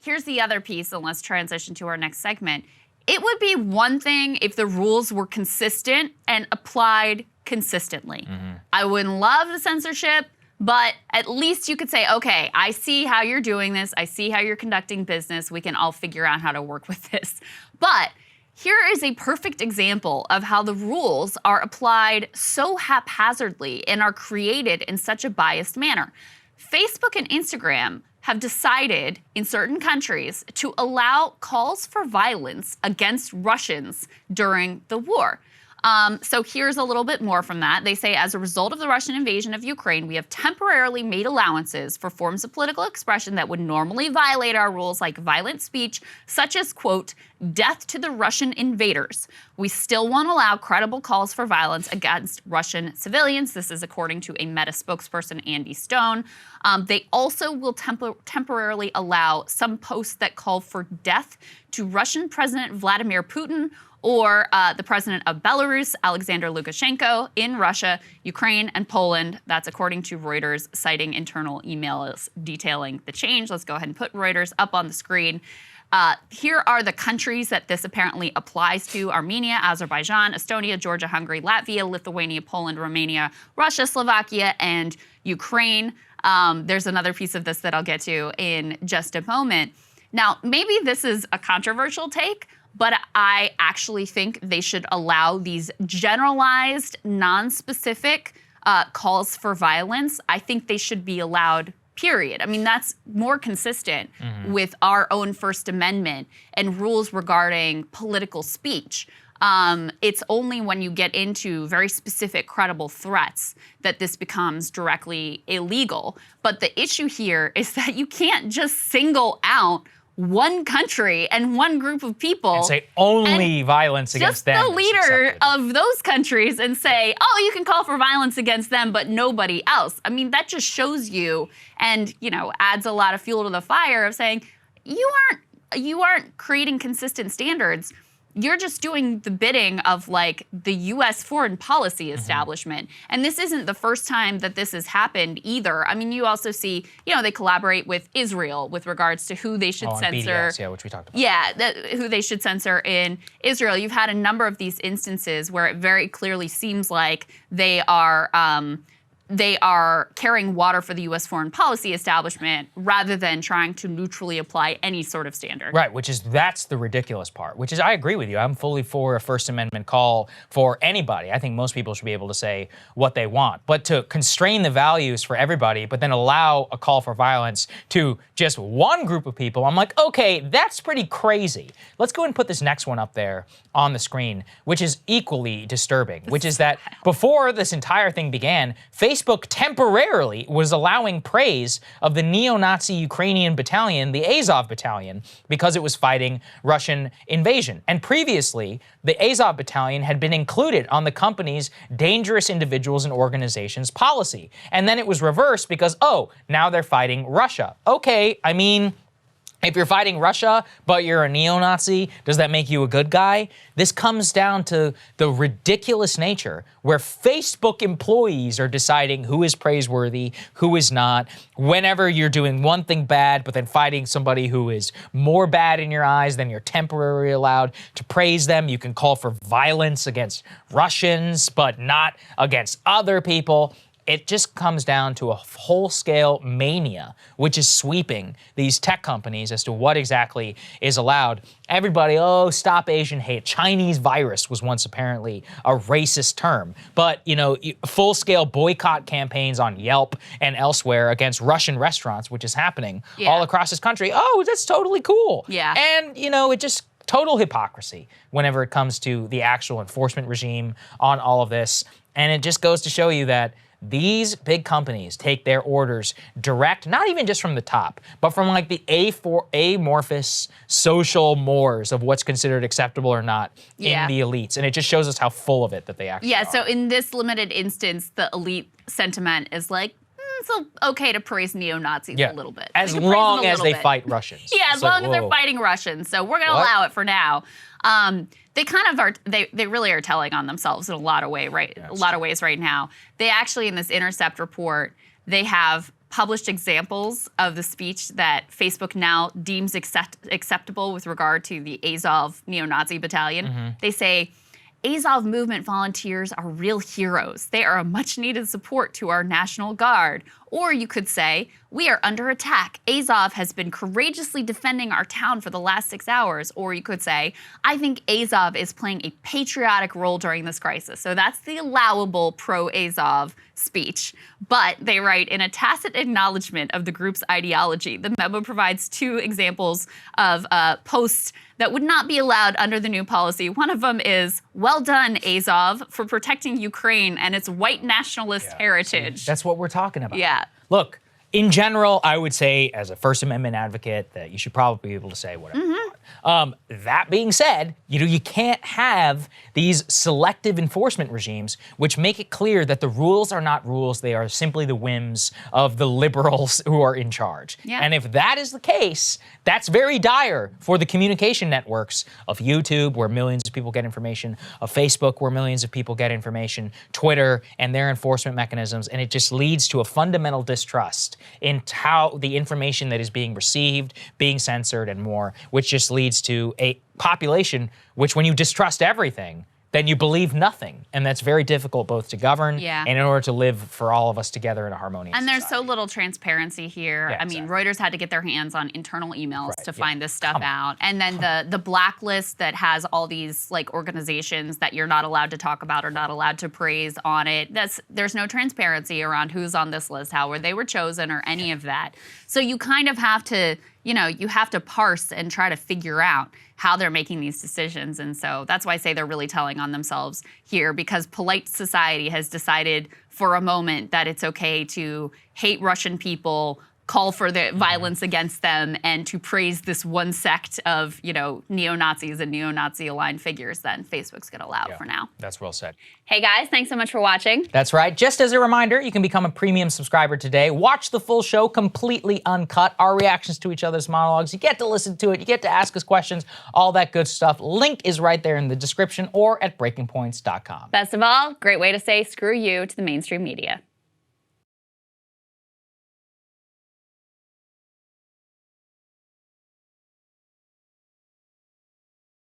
here's the other piece, and let's transition to our next segment. It would be one thing if the rules were consistent and applied consistently. I wouldn't love the censorship, but at least you could say, okay, I see how you're doing this. I see how you're conducting business. We can all figure out how to work with this. But here is a perfect example of how the rules are applied so haphazardly and are created in such a biased manner. Facebook and Instagram have decided in certain countries to allow calls for violence against Russians during the war. So here's a little bit more from that. They say, as a result of the Russian invasion of Ukraine, we have temporarily made allowances for forms of political expression that would normally violate our rules, like violent speech, such as, quote, death to the Russian invaders. We still won't allow credible calls for violence against Russian civilians. This is according to a Meta spokesperson, Andy Stone. They also will temporarily allow some posts that call for death to Russian President Vladimir Putin or the president of Belarus, Alexander Lukashenko, in Russia, Ukraine, and Poland. That's according to Reuters, citing internal emails detailing the change. Let's go ahead and put Reuters up on the screen. Here are the countries that this apparently applies to: Armenia, Azerbaijan, Estonia, Georgia, Hungary, Latvia, Lithuania, Poland, Romania, Russia, Slovakia, and Ukraine. There's another piece of this that I'll get to in just a moment. Now, maybe this is a controversial take, but I actually think they should allow these generalized, non-specific calls for violence. I think they should be allowed, period. I mean, that's more consistent with our own First Amendment and rules regarding political speech. It's only when you get into very specific, credible threats that this becomes directly illegal. But the issue here is that you can't just single out one country and one group of people and say only violence against them. Just the leader of those countries and say, oh, you can call for violence against them, but nobody else. I mean, that just shows you and, adds a lot of fuel to the fire of saying you aren't creating consistent standards. You're just doing the bidding of like the U.S. foreign policy establishment. And this isn't the first time that this has happened either. I mean, you also see, they collaborate with Israel with regards to who they should censor. BDS, which we talked about. Yeah, who they should censor in Israel. You've had a number of these instances where it very clearly seems like they are carrying water for the U.S. foreign policy establishment rather than trying to neutrally apply any sort of standard. Right, that's the ridiculous part, which is I agree with you. I'm fully for a First Amendment call for anybody. I think most people should be able to say what they want. But to constrain the values for everybody, but then allow a call for violence to just one group of people, I'm like, okay, that's pretty crazy. Let's go and put this next one up there on the screen, which is equally disturbing, which is that before this entire thing began, Facebook temporarily was allowing praise of the neo-Nazi Ukrainian battalion, the Azov battalion, because it was fighting Russian invasion. And previously, the Azov battalion had been included on the company's dangerous individuals and organizations policy. And then it was reversed because, oh, now they're fighting Russia. Okay, I mean, if you're fighting Russia, but you're a neo-Nazi, does that make you a good guy? This comes down to the ridiculous nature where Facebook employees are deciding who is praiseworthy, who is not. Whenever you're doing one thing bad, but then fighting somebody who is more bad in your eyes, then you're temporarily allowed to praise them. You can call for violence against Russians, but not against other people. It just comes down to a whole-scale mania, which is sweeping these tech companies as to what exactly is allowed. Everybody, oh, stop Asian hate. Chinese virus was once apparently a racist term. But, full-scale boycott campaigns on Yelp and elsewhere against Russian restaurants, which is happening all across this country. Oh, that's totally cool. Yeah. And, it just total hypocrisy whenever it comes to the actual enforcement regime on all of this. And it just goes to show you that these big companies take their orders direct, not even just from the top, but from like the amorphous social mores of what's considered acceptable or not in the elites. And it just shows us how full of it that they actually are. So in this limited instance, the elite sentiment is like, it's okay to praise neo-Nazis a little bit. As long as they fight Russians. Yeah, as long as they're fighting Russians. So we're going to allow it for now. They kind of are, they really are telling on themselves in a lot of ways right now. They actually, in this Intercept report, they have published examples of the speech that Facebook now deems acceptable with regard to the Azov neo-Nazi battalion. They say, Azov movement volunteers are real heroes. They are a much needed support to our National Guard. Or you could say, we are under attack. Azov has been courageously defending our town for the last 6 hours. Or you could say, I think Azov is playing a patriotic role during this crisis. So that's the allowable pro-Azov speech. But they write, in a tacit acknowledgement of the group's ideology, the memo provides 2 examples of posts that would not be allowed under the new policy. One of them is, well done, Azov, for protecting Ukraine and its white nationalist heritage. That's what we're talking about. Yeah. Look, in general, I would say as a First Amendment advocate that you should probably be able to say whatever you want. That being said, you can't have these selective enforcement regimes which make it clear that the rules are not rules, they are simply the whims of the liberals who are in charge. Yeah. And if that is the case, that's very dire for the communication networks of YouTube, where millions of people get information, of Facebook, where millions of people get information, Twitter, and their enforcement mechanisms, and it just leads to a fundamental distrust in how the information that is being received, being censored, and more, which just leads to a population which, when you distrust everything, then you believe nothing. And that's very difficult both to govern and in order to live for all of us together in a harmonious And there's society. so little transparency here. Yeah, I mean, Reuters had to get their hands on internal emails to find this stuff out. And then the blacklist that has all these like organizations that you're not allowed to talk about or not allowed to praise on it. There's no transparency around who's on this list, how they were chosen, or any of that. So you kind of have to, you have to parse and try to figure out how they're making these decisions. And so that's why I say they're really telling on themselves here, because polite society has decided for a moment that it's okay to hate Russian people, call for the violence against them, and to praise this one sect of, neo-Nazis and neo-Nazi aligned figures, then Facebook's gonna allow for now. That's well said. Hey guys, thanks so much for watching. That's right. Just as a reminder, you can become a premium subscriber today. Watch the full show completely uncut, our reactions to each other's monologues. You get to listen to it, you get to ask us questions, all that good stuff. Link is right there in the description or at breakingpoints.com. Best of all, great way to say screw you to the mainstream media.